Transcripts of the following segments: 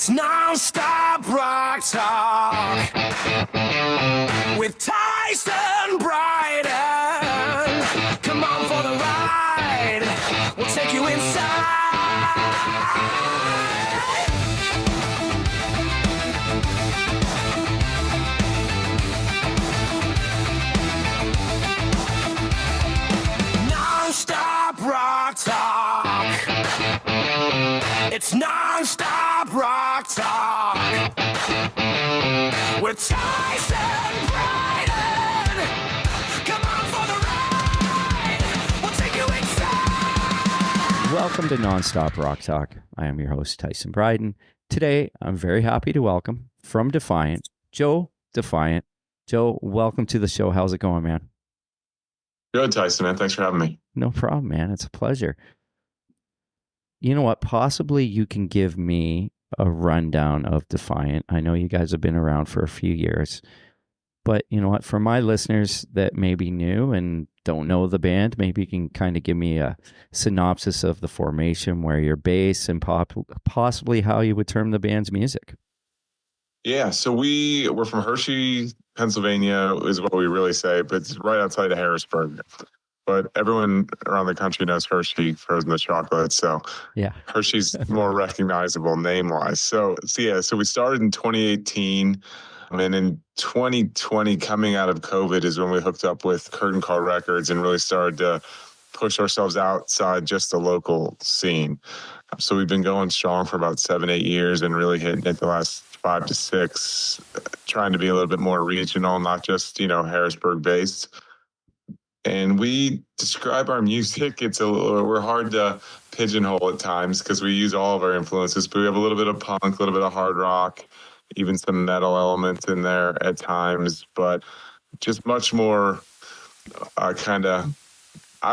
It's non-stop rock talk with Tyson Bryden. Come on for the ride. We'll take you inside. Non-stop rock talk. It's non-stop rock talk with Tyson Bryden. Come on for the ride. We'll take you inside. Welcome to Non-Stop Rock Talk. I am your host, Tyson Bryden. Today, I'm very happy to welcome from Defiant, Joe Defiant. Joe, welcome to the show. How's it going, man? Good, Tyson, man. Thanks for having me. No problem, man. It's a pleasure. You know what? Possibly you can give me a rundown of Defiant. I know you guys have been around for a few years, but you know what? For my listeners that may be new and don't know the band, maybe you can kind of give me a synopsis of the formation, where you're based, and possibly how you would term the band's music. Yeah, so we're from Hershey, Pennsylvania, is what we really say, but it's right outside of Harrisburg. But everyone around the country knows Hershey, frozen the chocolate. So yeah, Hershey's more recognizable name-wise. So we started in 2018. And in 2020, coming out of COVID, is when we hooked up with Curtain Call Records and really started to push ourselves outside just the local scene. So we've been going strong for about 7-8 years and really hitting it the last 5 to 6, trying to be a little bit more regional, not just, Harrisburg based. And we describe our music. We're hard to pigeonhole at times because we use all of our influences, but we have a little bit of punk, a little bit of hard rock, even some metal elements in there at times, but just much more I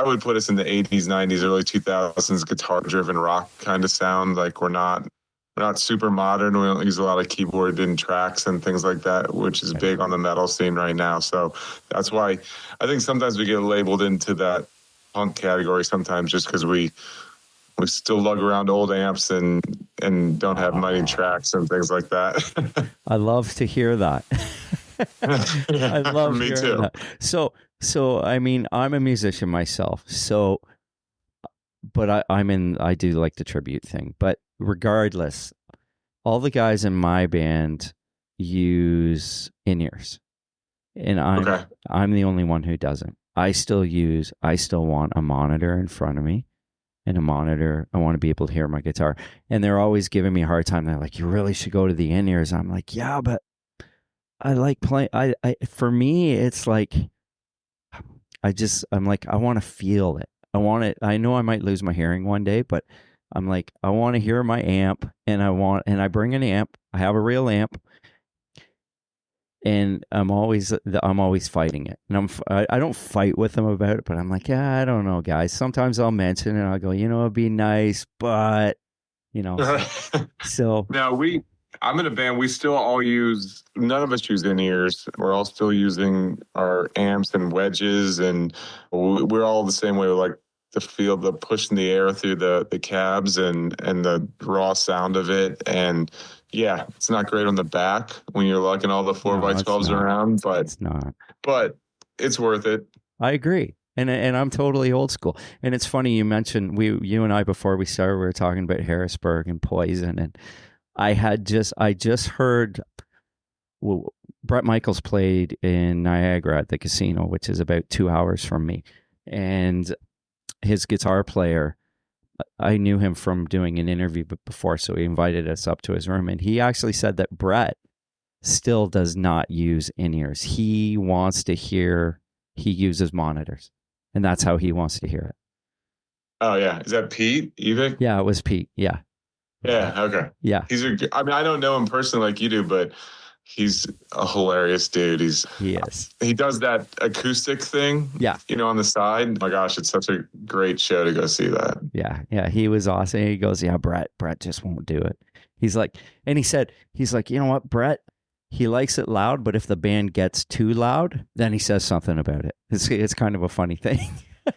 would put us in the 80s, 90s, early 2000s guitar-driven rock kind of sound. Like we're not super modern. We don't use a lot of keyboard in tracks and things like that, which is big on the metal scene right now. So that's why I think sometimes we get labeled into that punk category sometimes just because we still lug around old amps and don't have money tracks and things like that. I love to hear that. I love Me hearing too. that. So I mean, I'm a musician myself. So, but I do like the tribute thing. But regardless, all the guys in my band use in-ears, and I'm the only one who doesn't. I still want a monitor in front of me. And a monitor. I want to be able to hear my guitar. And they're always giving me a hard time. They're like, you really should go to the in-ears. I'm like, yeah, but I like playing. For me, it's like, I'm like, I want to feel it. I want it. I know I might lose my hearing one day, but I'm like, I want to hear my amp, and I bring an amp. I have a real amp. And I'm always fighting it, and I don't fight with them about it, but I'm like, yeah, I don't know, guys. Sometimes I'll mention it, and I'll go, it'd be nice, but So now I'm in a band. We still all none of us use in-ears. We're all still using our amps and wedges, and we're all the same way. We like to feel the push in the air through the cabs and the raw sound of it, and yeah, it's not great on the back when you're lugging all the 4x12s around, but it's not. But it's worth it. I agree. And I'm totally old school. And it's funny you mentioned you and I, before we started, we were talking about Harrisburg and Poison, and I just heard Bret Michaels played in Niagara at the casino, which is about 2 hours from me. And his guitar player, I knew him from doing an interview before, so he invited us up to his room, and he actually said that Bret still does not use in-ears. He uses monitors, and that's how he wants to hear it. Oh yeah, is that Pete Evick? Yeah, it was Pete. Yeah. Okay. Yeah. I don't know him personally like you do, but he's a hilarious dude. He is. He does that acoustic thing. Yeah. On the side. Oh my gosh, it's such a great show to go see that. Yeah. Yeah. He was awesome. He goes, yeah, Bret just won't do it. He's like, you know what, Bret, he likes it loud, but if the band gets too loud, then he says something about it. It's kind of a funny thing.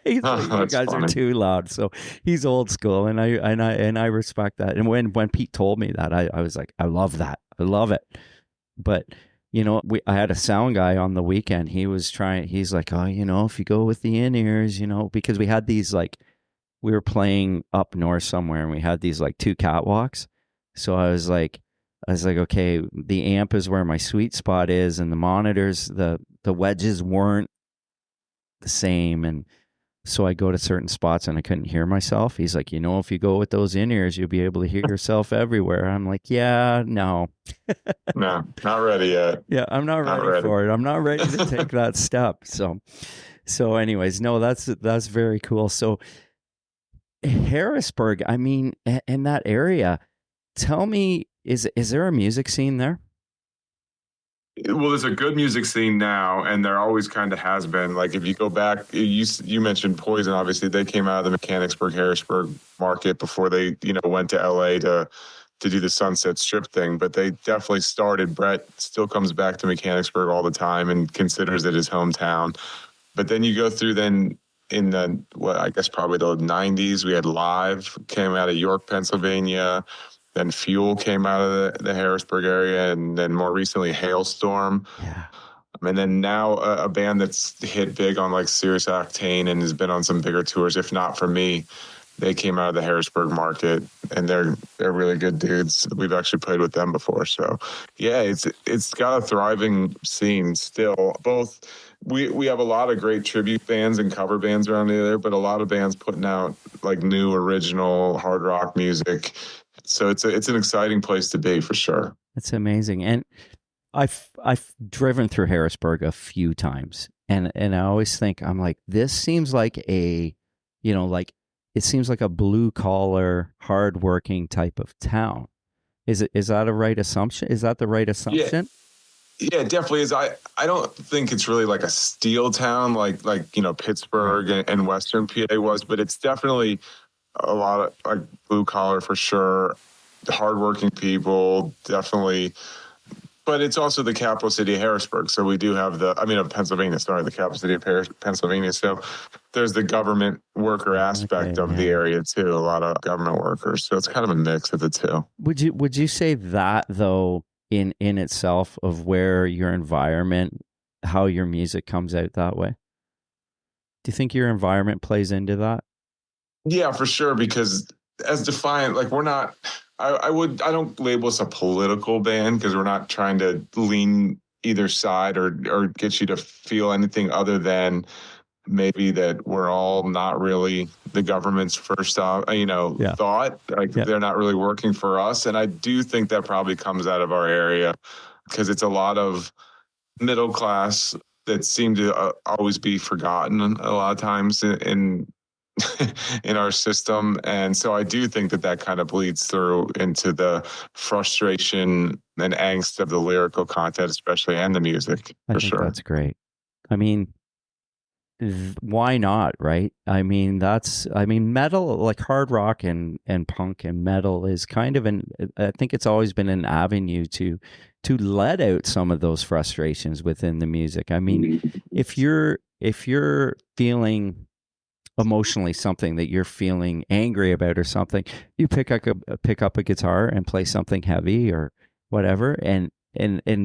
He's like, you That's guys are funny. too loud. So he's old school, and I respect that. And when Pete told me that, I was like, I love that. I love it. But I had a sound guy on the weekend. He's like, oh, if you go with the in-ears, because we had these like, we were playing up north somewhere and we had these like two catwalks. So I was like, okay, the amp is where my sweet spot is, and the monitors, the wedges weren't the same. And so I go to certain spots and I couldn't hear myself. He's like, if you go with those in-ears, you'll be able to hear yourself everywhere. I'm like, yeah, no. No, not ready yet. Yeah, I'm not ready for it. I'm not ready to take that step. So anyways, no, that's very cool. So Harrisburg, I mean, in that area, tell me, is there a music scene there? Well, there's a good music scene now, and there always kind of has been. Like if you go back, you mentioned Poison. Obviously, they came out of the Mechanicsburg, Harrisburg market before they went to LA to do the Sunset Strip thing. But they definitely started. Brett still comes back to Mechanicsburg all the time and considers it his hometown. But then you go through in the I guess probably the 90s, we had Live came out of York, Pennsylvania. Then Fuel came out of the Harrisburg area, and then more recently Hailstorm. Yeah. And then now a band that's hit big on like Sirius Octane and has been on some bigger tours, if not for me. They came out of the Harrisburg market, and they're really good dudes. We've actually played with them before. So yeah, it's got a thriving scene still. Both we have a lot of great tribute bands and cover bands around there, but a lot of bands putting out like new original hard rock music. So it's an exciting place to be for sure. It's amazing. And I've driven through Harrisburg a few times, and I always think, I'm like, this seems like it seems like a blue collar, hardworking type of town. Is that a right assumption? Is that the right assumption? Yeah, it definitely is. I don't think it's really like a steel town like Pittsburgh and Western PA was, but it's definitely a lot of like blue collar for sure. Hardworking people, definitely. But it's also the capital city of Harrisburg. So we do have of Pennsylvania, sorry, the capital city of Pennsylvania. So there's the government worker aspect of the area too. A lot of government workers. So it's kind of a mix of the two. Would you say that though, in itself, of where your environment, how your music comes out that way? Do you think your environment plays into that? Yeah, for sure. Because as Defiant, like we're not, I don't label us a political band because we're not trying to lean either side or get you to feel anything other than maybe that we're all not really the government's first thought. Like they're not really working for us. And I do think that probably comes out of our area because it's a lot of middle class that seem to always be forgotten a lot of times in in our system. And so I do think that kind of bleeds through into the frustration and angst of the lyrical content, especially, and the music, I for think sure. that's great. I mean, why not, right? I mean, metal, like hard rock and punk and metal is kind of I think it's always been an avenue to let out some of those frustrations within the music. I mean, if you're feeling emotionally something that you're feeling angry about or something, you pick up a guitar and play something heavy or whatever, and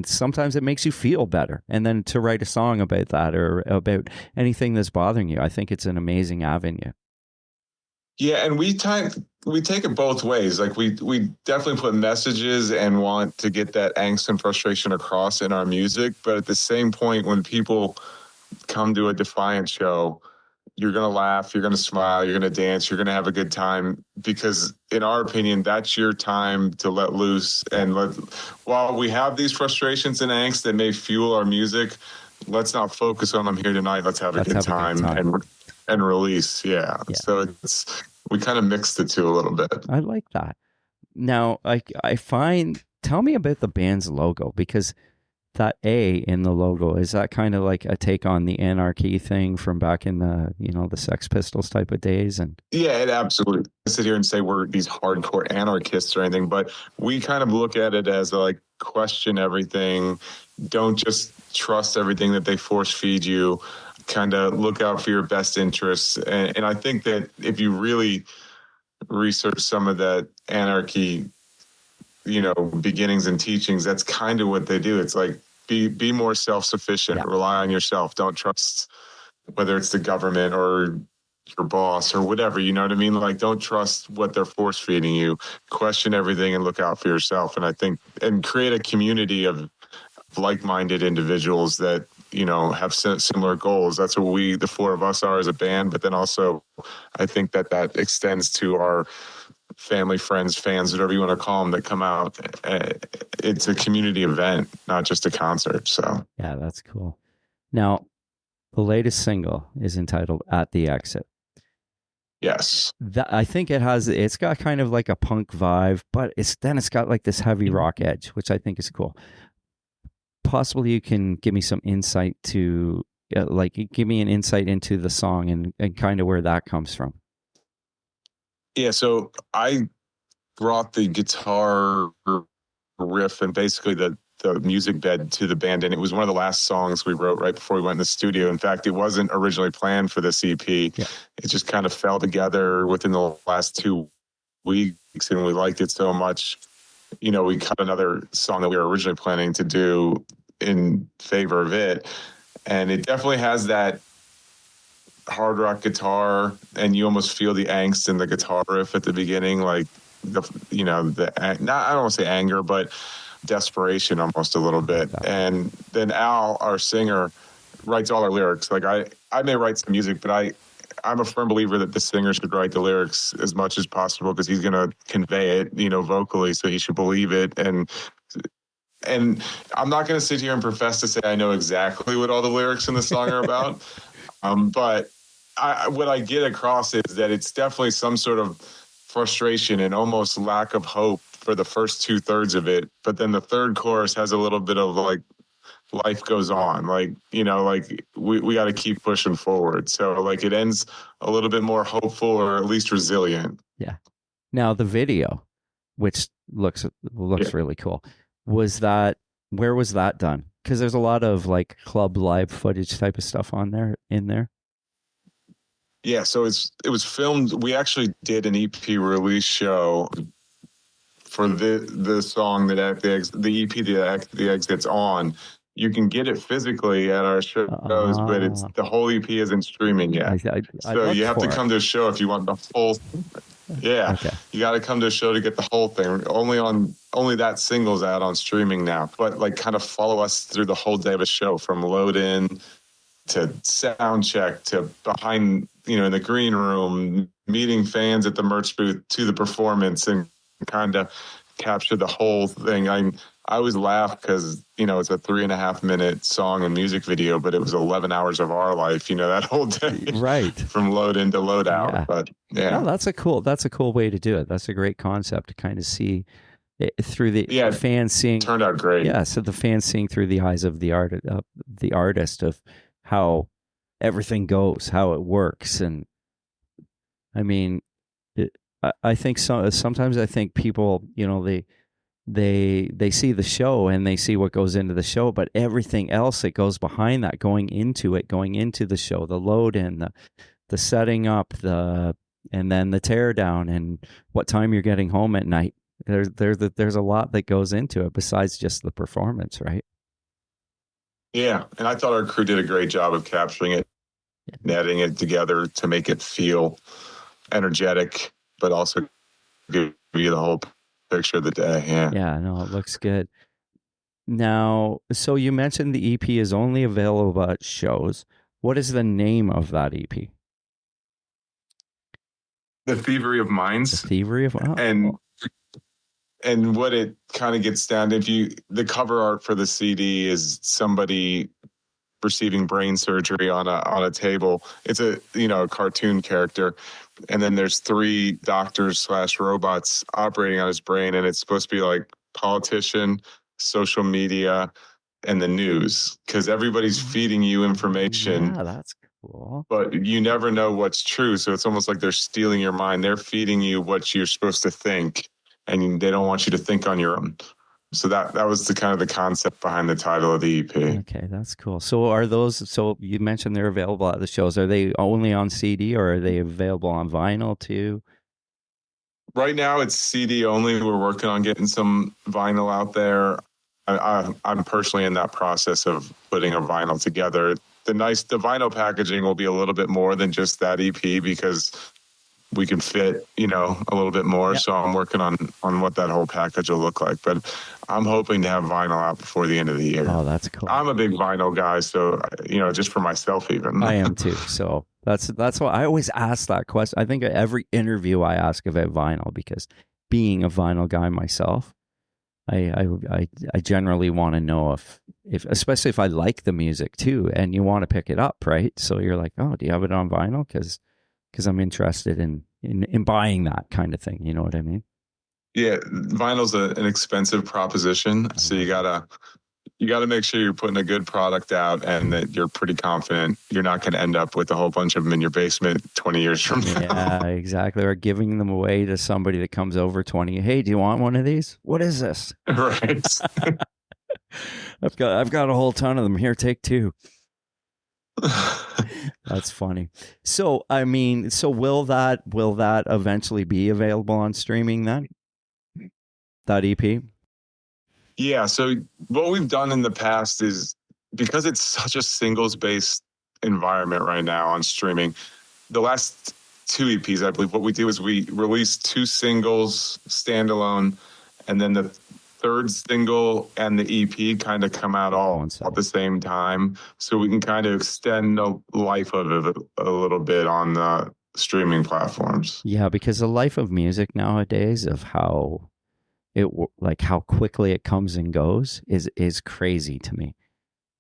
sometimes it makes you feel better. And then to write a song about that or about anything that's bothering you, I think it's an amazing avenue. Yeah, and we take it both ways. Like we definitely put messages and want to get that angst and frustration across in our music, but at the same point, when people come to a Defiant show, you're going to laugh, you're going to smile, you're going to dance, you're going to have a good time, because in our opinion, that's your time to let loose. And while we have these frustrations and angst that may fuel our music, let's not focus on them here tonight. Let's have a good time and release. Yeah. So we kind of mix the two a little bit. I like that. Now, tell me about the band's logo, because that A in the logo, is that kind of like a take on the anarchy thing from back in the the Sex Pistols type of days? And yeah, it absolutely. I sit here and say we're these hardcore anarchists or anything, but we kind of look at it as like, question everything. Don't just trust everything that they force feed you. kind of look out for your best interests. And I think that if you really research some of that anarchy, beginnings and teachings, that's kind of what they do. It's like, be more self-sufficient, rely on yourself. Don't trust whether it's the government or your boss or whatever, you know what I mean? Like, don't trust what they're force feeding you. Question everything and look out for yourself. And I think, and create a community of like-minded individuals that, have similar goals. That's what the four of us are as a band. But then also, I think that extends to our family, friends, fans, whatever you want to call them, that come out. It's a community event, not just a concert. So yeah, that's cool. Now, the latest single is entitled "At the Exit." yes. I think it's got kind of like a punk vibe, but it's got like this heavy rock edge, which I think is cool. Possibly you can give me some insight to, give me an insight into the song and kind of where that comes from. Yeah, so I brought the guitar riff and basically the music bed to the band, and it was one of the last songs we wrote right before we went in the studio. In fact, it wasn't originally planned for this EP. Yeah. It just kind of fell together within the last 2 weeks, and we liked it so much. We cut another song that we were originally planning to do in favor of it, and it definitely has that hard rock guitar, and you almost feel the angst in the guitar riff at the beginning, like I don't want to say anger, but desperation almost a little bit. And then Al, our singer, writes all our lyrics. Like I may write some music, but I'm a firm believer that the singer should write the lyrics as much as possible, because he's going to convey it, vocally, so he should believe it. And I'm not going to sit here and profess to say I know exactly what all the lyrics in the song are about. But what I get across is that it's definitely some sort of frustration and almost lack of hope for the first 2/3 of it. But then the third chorus has a little bit of like, life goes on. Like, we got to keep pushing forward. So like it ends a little bit more hopeful, or at least resilient. Yeah. Now the video, which looks really cool. Where was that done? Because there's a lot of like club live footage type of stuff in there. Yeah, so it was filmed. We actually did an EP release show for the song that the EP the Exit's on. You can get it physically at our shows, but the whole EP isn't streaming yet. So you have to come to a show if you want the full. Yeah, okay. You got to come to a show to get the whole thing. Only that single's out on streaming now. But like, kind of follow us through the whole day of a show, from load in to sound check to behind, in the green room, meeting fans at the merch booth, to the performance, and kind of capture the whole thing. I always laugh because, it's a 3.5 minute song and music video, but it was 11 hours of our life, that whole day. Right. From load in to load out. Yeah. But yeah. No, that's a cool way to do it. That's a great concept to kind of see it through the fans seeing. Turned out great. Yeah. So the fans seeing through the eyes of the artist of how everything goes, how it works. And I mean, I think sometimes I think people, they see the show and they see what goes into the show, but everything else that goes behind that, going into the show, the load in, the setting up, and then the tear down, and what time you're getting home at night. There's a lot that goes into it besides just the performance, right? Yeah, and I thought our crew did a great job of capturing it, netting it together to make it feel energetic, but also give you the whole picture of the day. Yeah, no, it looks good. Now, so you mentioned the EP is only available at shows. What is the name of that EP? The Thievery of Minds. The Thievery of And what it kind of gets down to, the cover art for the CD is somebody receiving brain surgery on a table. It's a cartoon character, and then there's 3 doctors / robots operating on his brain, and it's supposed to be like politician, social media, and the news, because everybody's feeding you information. Yeah, that's cool. But you never know what's true, so it's almost like they're stealing your mind. They're feeding you what you're supposed to think, and they don't want you to think on your own. So that was the kind of the concept behind the title of the EP. Okay, that's cool. So are those, so you mentioned they're available at the shows. Are they only on CD or are they available on vinyl too? Right now, it's CD only. We're working on getting some vinyl out there. I'm personally in that process of putting a vinyl together. The vinyl packaging will be a little bit more than just that EP because we can fit, a little bit more. Yeah. So I'm working on what that whole package will look like. But I'm hoping to have vinyl out before the end of the year. Oh, that's cool. I'm a big vinyl guy, so just for myself even. I am too. So that's why I always ask that question. I think every interview I ask about vinyl, because being a vinyl guy myself, I generally want to know if especially if I like the music too, and you want to pick it up, right? So you're like, oh, do you have it on vinyl? Because I'm interested in buying that kind of thing. You know what I mean? Yeah, vinyl's an expensive proposition, so you gotta make sure you're putting a good product out and that you're pretty confident you're not going to end up with a whole bunch of them in your basement 20 years from now. Yeah, exactly. Or giving them away to somebody that comes over 20. Hey, do you want one of these? What is this? Right. I've got a whole ton of them here. Take 2. That's funny. So, I mean, will that eventually be available on streaming then? That EP? Yeah. So what we've done in the past is, because it's such a singles based environment right now on streaming, the last 2 EPs, I believe, what we do is we release 2 singles standalone, and then the third single and the EP kind of come out all at the same time. So we can kind of extend the life of it a little bit on the streaming platforms. Yeah, because the life of music nowadays, of how how quickly it comes and goes, is crazy to me.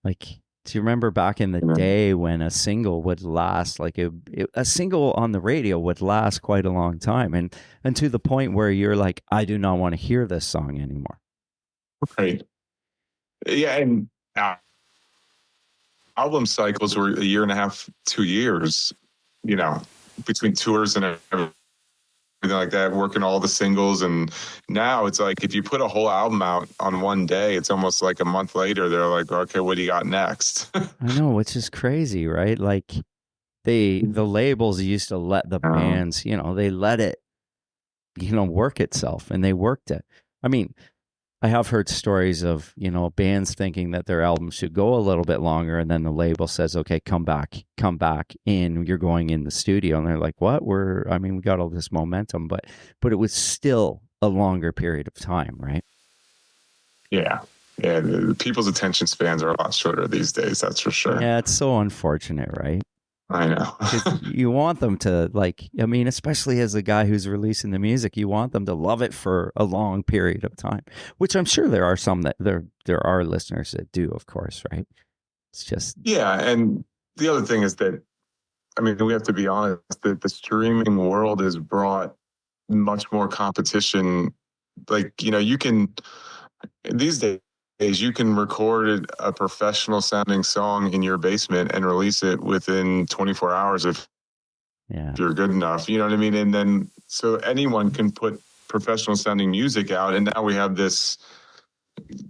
Like, do you remember back in the day when a single would last, like a single on the radio would last quite a long time, and to the point where you're like, I do not want to hear this song anymore. Right. Yeah, and album cycles were 1.5 to 2 years, between tours and everything like that, working all the singles. And now it's like, if you put a whole album out on one day, it's almost like a month later they're like, okay, what do you got next? I know, which is crazy, right? Like the labels used to let the bands, they let it work itself, and they worked it. I mean, I have heard stories of, bands thinking that their album should go a little bit longer, and then the label says, okay, come back in, you're going in the studio. And they're like, what? we got all this momentum, but it was still a longer period of time, right? Yeah. Yeah. People's attention spans are a lot shorter these days. That's for sure. Yeah. It's so unfortunate, right? I know. You want them to, especially as a guy who's releasing the music, you want them to love it for a long period of time, which I'm sure there are some that there are listeners that do, of course, right? It's just. Yeah. And the other thing is that, we have to be honest, that the streaming world has brought much more competition. Like, you can, these days, you can record a professional sounding song in your basement and release it within 24 hours if you're good enough. You know what I mean? And then, so anyone can put professional sounding music out. And now we have this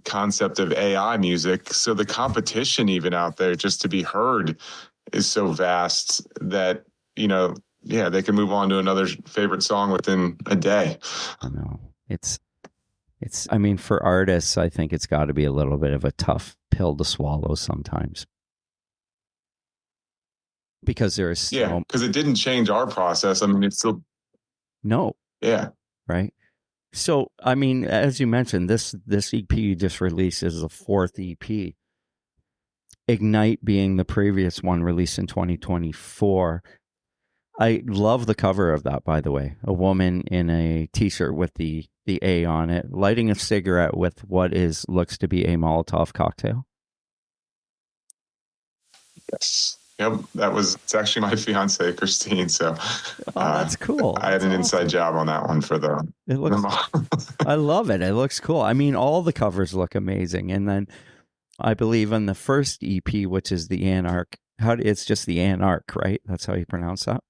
concept of AI music. So the competition even out there just to be heard is so vast that, they can move on to another favorite song within a day. I know. It's, for artists, I think it's got to be a little bit of a tough pill to swallow sometimes. Because there's. Because it didn't change our process. It's still. No. Yeah. Right. So, as you mentioned, this EP you just released is the 4th EP. Ignite being the previous one released in 2024. I love the cover of that, by the way. A woman in a t-shirt with the A on it, lighting a cigarette with what looks to be a Molotov cocktail. Yes. Yep. It's actually my fiance, Christine. So that's cool. I had an inside job on that one for the. It looks. I love it. It looks cool. All the covers look amazing. And then I believe on the first EP, which is the Anarch, it's just the Anarch, right? That's how you pronounce that?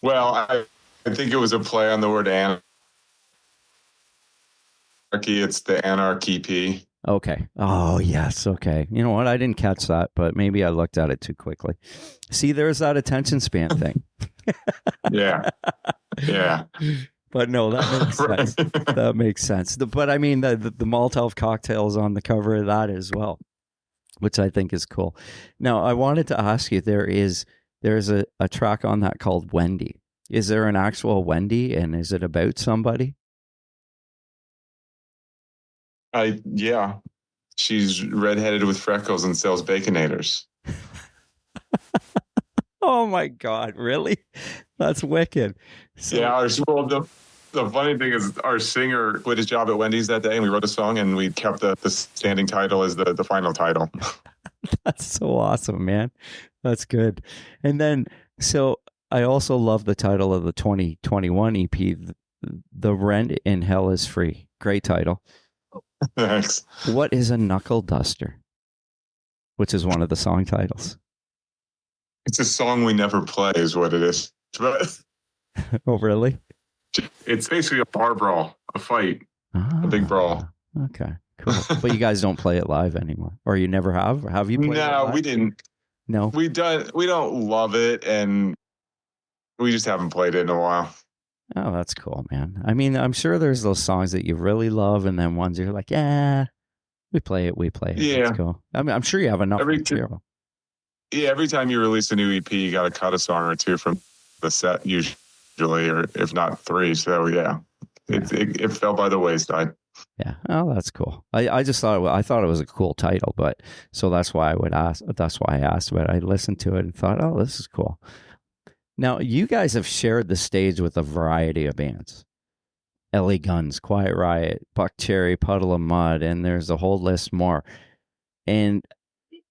Well, I think it was a play on the word It's the Anarchy P. Okay. Oh, yes. Okay. You know what? I didn't catch that, but maybe I looked at it too quickly. See, there's that attention span thing. Yeah. Yeah. But no, that makes sense. Right. That makes sense. But I mean, the Molotov cocktails on the cover of that as well, which I think is cool. Now, I wanted to ask you, there's a track on that called Wendy. Is there an actual Wendy, and is it about somebody? Yeah. She's redheaded with freckles and sells baconators. Oh my God, really? That's wicked. So, Yeah, well, the funny thing is our singer quit his job at Wendy's that day and we wrote a song and we kept the standing title as the final title. that's so awesome, man. That's good. And then, so I also love the title of the 2021 EP, The Rent in Hell is Free. Great title. Thanks. What is a knuckle duster? Which is one of the song titles. It's a song we never play is what it is. But Oh, really? it's basically a bar brawl, a fight, a big brawl. Okay, cool. But you guys don't play it live anymore, or you never have? Have you played it No, live? we didn't. No. We don't love it, and we just haven't played it in a while. Oh, that's cool, man. I mean, I'm sure there's those songs that you really love, and then ones you're like, yeah, we play it. Yeah. That's cool. I mean, I'm sure you have enough material. Yeah, every time you release a new EP, you got to cut a song or two from the set usually, or if not three. So yeah, it fell by the wayside. Yeah. Oh, that's cool. I just thought I thought it was a cool title, but so that's why I asked. But I listened to it and thought, oh, this is cool. Now, you guys have shared the stage with a variety of bands. LA Guns, Quiet Riot, Buck Cherry, Puddle of Mud, and there's a whole list more. And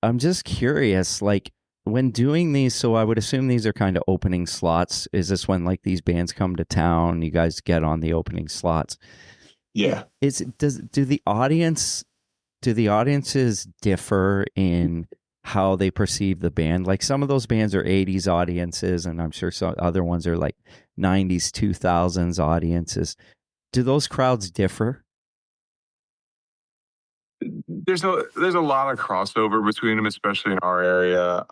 I'm just curious, like, when doing these, so I would assume these are kind of opening slots. Is this when, like, these bands come to town, you guys get on the opening slots? Yeah. Do the audiences differ in how they perceive the band? Like, some of those bands are 80s audiences, and I'm sure some other ones are like 90s, 2000s audiences. Do those crowds differ? There's a lot of crossover between them, especially in our area.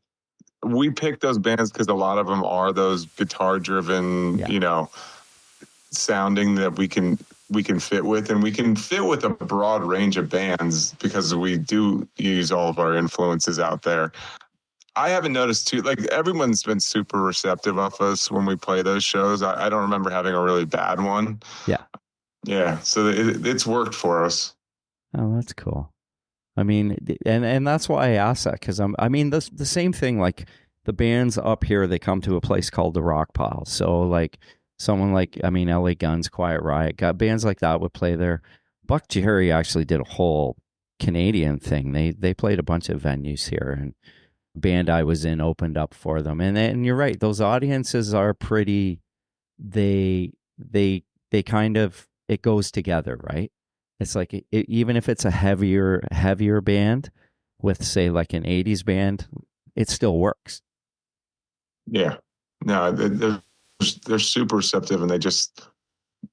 We picked those bands because a lot of them are those guitar driven, sounding that we can fit with, and we can fit with a broad range of bands because we do use all of our influences out there. I haven't noticed too, like, everyone's been super receptive of us when we play those shows. I don't remember having a really bad one. Yeah. So it's worked for us. Oh, that's cool. I mean, and that's why I asked that, because I mean, the same thing, like the bands up here, they come to a place called the Rock Pile. So like someone like, I mean, LA Guns, Quiet Riot, got bands like that would play there. Buck Cherry actually did a whole Canadian thing. They played a bunch of venues here, and the band I was in opened up for them. And you're right, those audiences are pretty, they kind of, it goes together, right? It's like, even if it's a heavier band with, say, like an 80s band, it still works. Yeah. No, they're super receptive, and they just,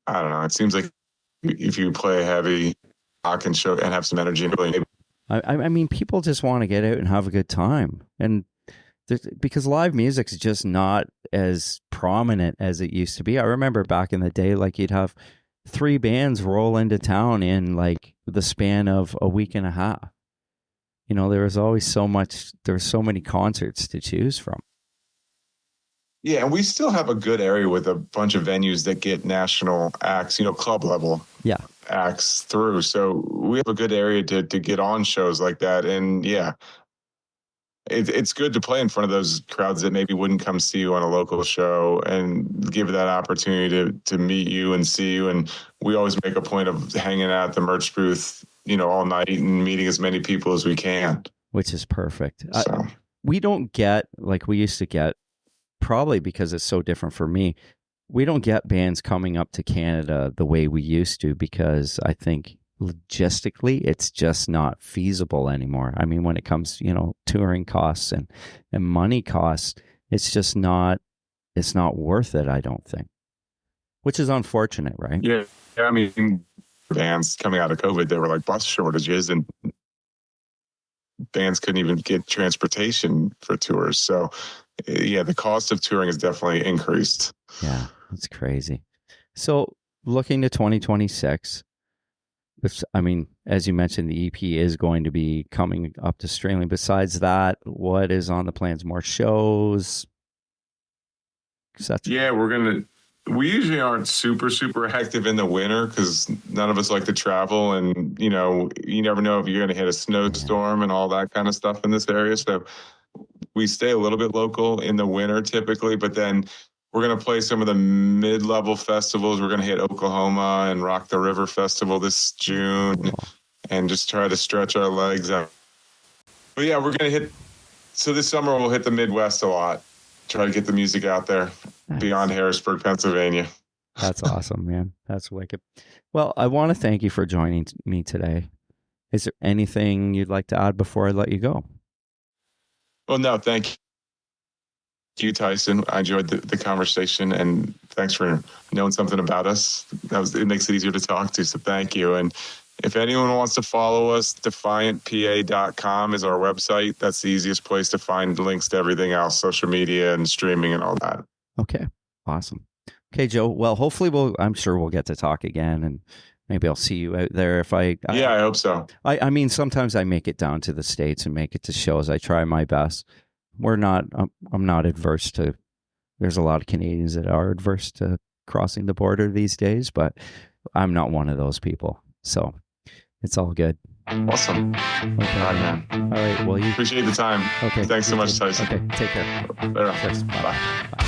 I don't know. It seems like if you play heavy rock and show and have some energy, and really, I mean, people just want to get out and have a good time, and because live music's just not as prominent as it used to be. I remember back in the day, like, you'd have 3 bands roll into town in like the span of a week and a half. There was always so many concerts to choose from. Yeah, and we still have a good area with a bunch of venues that get national acts, club level acts through. So we have a good area to get on shows like that. And yeah, it's good to play in front of those crowds that maybe wouldn't come see you on a local show, and give that opportunity to meet you and see you. And we always make a point of hanging out at the merch booth, all night and meeting as many people as we can. Which is perfect. So. We don't get, like we used to get, probably because it's so different for me, we don't get bands coming up to Canada the way we used to, because I think logistically it's just not feasible anymore. I mean, when it comes, touring costs and money costs, it's just not, worth it, I don't think, which is unfortunate, right? Yeah. I mean, bands coming out of COVID, there were like bus shortages and bands couldn't even get transportation for tours. So yeah, the cost of touring has definitely increased. Yeah, that's crazy. So looking to 2026, I mean, as you mentioned, the EP is going to be coming up to streaming. Besides that, what is on the plans? More shows, etc. Yeah, we usually aren't super active in the winter because none of us like to travel, and you never know if you're going to hit a snowstorm and all that kind of stuff in this area. So we stay a little bit local in the winter typically, but then we're going to play some of the mid-level festivals. We're going to hit Oklahoma and Rock the River Festival this June and just try to stretch our legs out. But yeah, we're going to hit, so this summer we'll hit the Midwest a lot, try to get the music out there beyond Harrisburg, Pennsylvania. That's awesome, man. That's wicked. Well, I want to thank you for joining me today. Is there anything you'd like to add before I let you go? Well, no, thank you, Tyson. I enjoyed the conversation, and thanks for knowing something about us. It makes it easier to talk to, so thank you. And if anyone wants to follow us, defiantpa.com is our website. That's the easiest place to find links to everything else, social media and streaming and all that. Okay, awesome. Okay, Joe. Well, hopefully I'm sure we'll get to talk again, and maybe I'll see you out there Yeah, I hope so. I mean, sometimes I make it down to the States and make it to shows. I try my best. I'm not adverse to, there's a lot of Canadians that are adverse to crossing the border these days, but I'm not one of those people. So it's all good. Awesome. Okay. All right, man. All right. Well, you Appreciate the time. Okay. Thanks so much, Tyson. Okay. Take care. Later. Cheers. Bye. Bye. Bye.